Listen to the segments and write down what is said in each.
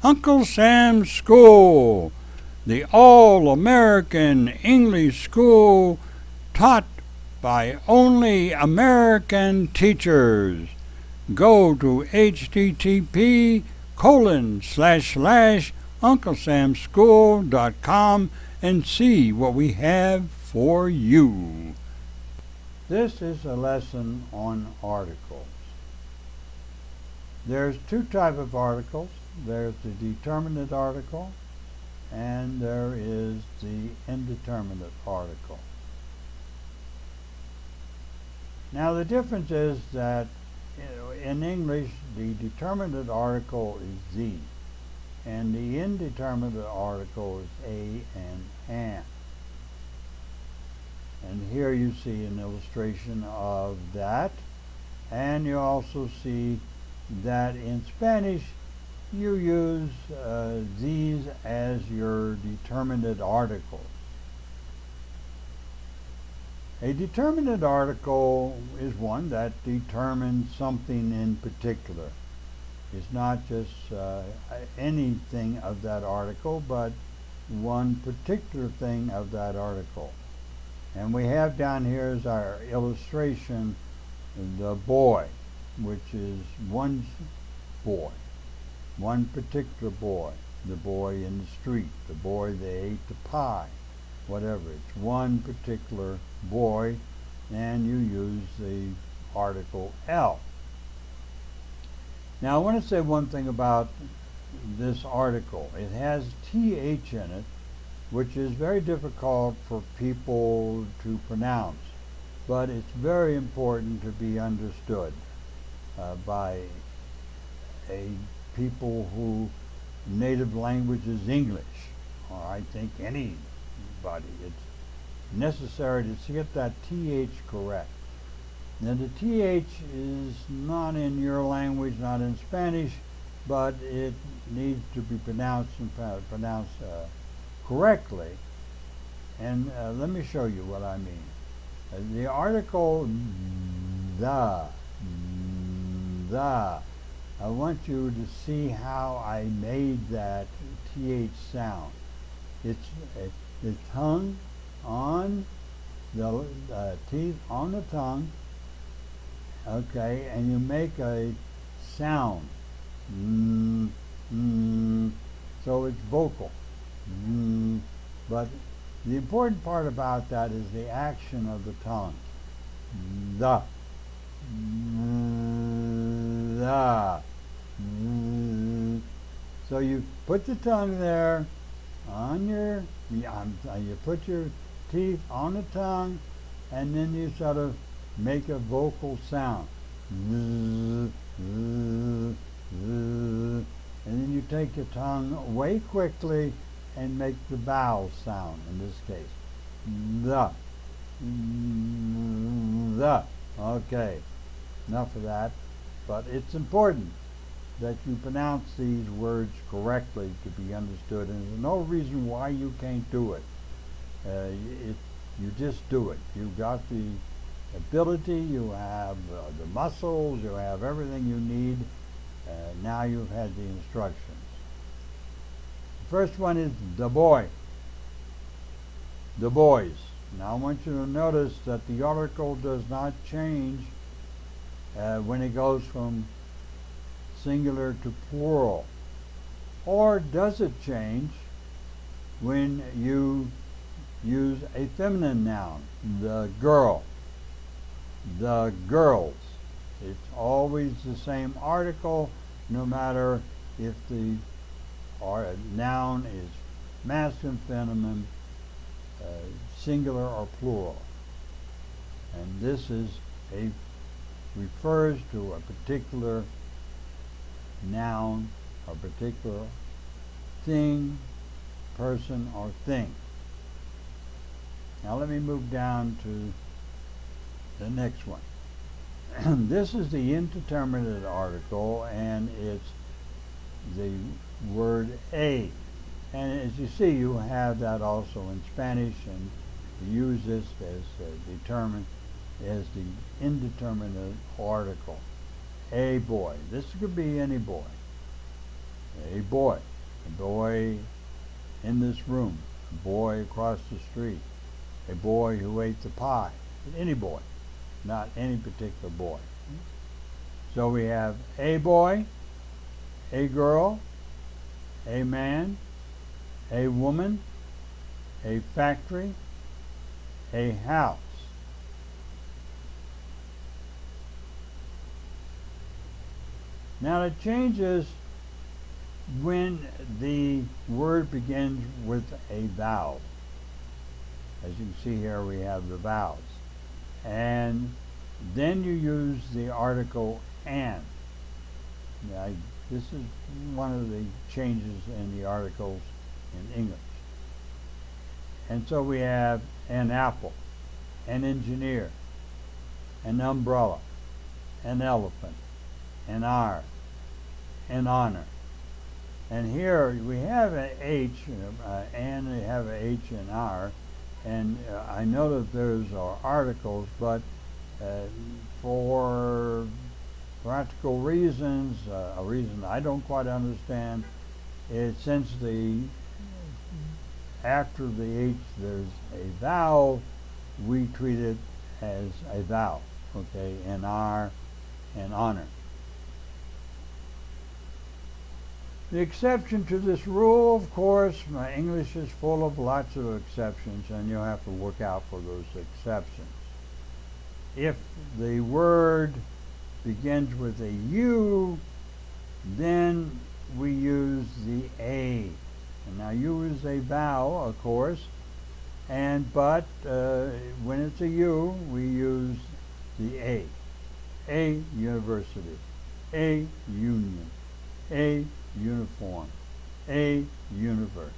Uncle Sam's School, the all-American English school taught by only American teachers. Go to http://unclesamschool.com and see what we have for you. This is a lesson on articles. There's two types of articles. There's the determinate article and there is the indeterminate article. Now the difference is that in English the determinate article is the and the indeterminate article is a and an. And here you see an illustration of that, and you also see that in Spanish you use these as your determinate articles. A determinate article is one that determines something in particular. It's not just anything of that article, but one particular thing of that article. And we have down here as our illustration the boy, which is one boy, one particular boy, the boy in the street, the boy that ate the pie, whatever. It's one particular boy, and you use the article L. Now I want to say one thing about this article. It has TH in it, which is very difficult for people to pronounce, but it's very important to be understood by a people who native language is English, or I think anybody. It's necessary to get that TH correct. Now the TH is not in your language, not in Spanish, but it needs to be pronounced correctly. And let me show you what I mean. The article the, I want you to see how I made that TH sound. It's the tongue on the teeth on the tongue, okay, and you make a sound. So it's vocal. But the important part about that is the action of the tongue. The. So you put the tongue there on your, you put your teeth on the tongue, and then you sort of make a vocal sound. And then you take your tongue away quickly and make the vowel sound, in this case. The. Okay, enough of that. But it's important that you pronounce these words correctly to be understood, and there's no reason why you can't do it. You just do it. You've got the ability, you have the muscles, you have everything you need. Now you've had the instructions. The first one is the boy. The boys. Now I want you to notice that the article does not change when it goes from singular to plural. Or does it change when you use a feminine noun? The girl. The girls. It's always the same article, no matter if the noun is masculine, feminine, singular, or plural. And this is refers to a particular noun, or particular thing, person, or thing. Now let me move down to the next one. This is the indeterminate article, and it's the word a. And as you see, you have that also in Spanish, and you use this as the indeterminate article. a boy. This could be any boy. A boy. A boy in this room. A boy across the street. A boy who ate the pie. Any boy, not any particular boy. So we have a boy, a girl, a man, a woman, a factory, a house. Now it changes when the word begins with a vowel. As you can see here, we have the vowels. And then you use the article and. Now, this is one of the changes in the articles in English. And so we have an apple, an engineer, an umbrella, an elephant, an hour, an honor. And here we have an H, and we have an H and R, and I know that those are articles, but for practical reasons, a reason I don't quite understand, since after the H there's a vowel, we treat it as a vowel, okay, an R, an honor. The exception to this rule, of course, my English is full of lots of exceptions, and you'll have to look out for those exceptions. If the word begins with a U, then we use the A. And now U is a vowel, of course, but when it's a U, we use the A. A university, a union, a uniform, a universe.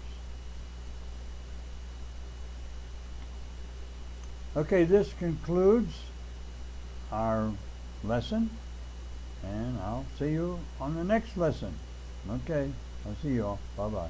Okay, this concludes our lesson, and I'll see you on the next lesson. Okay, I'll see you all. Bye-bye.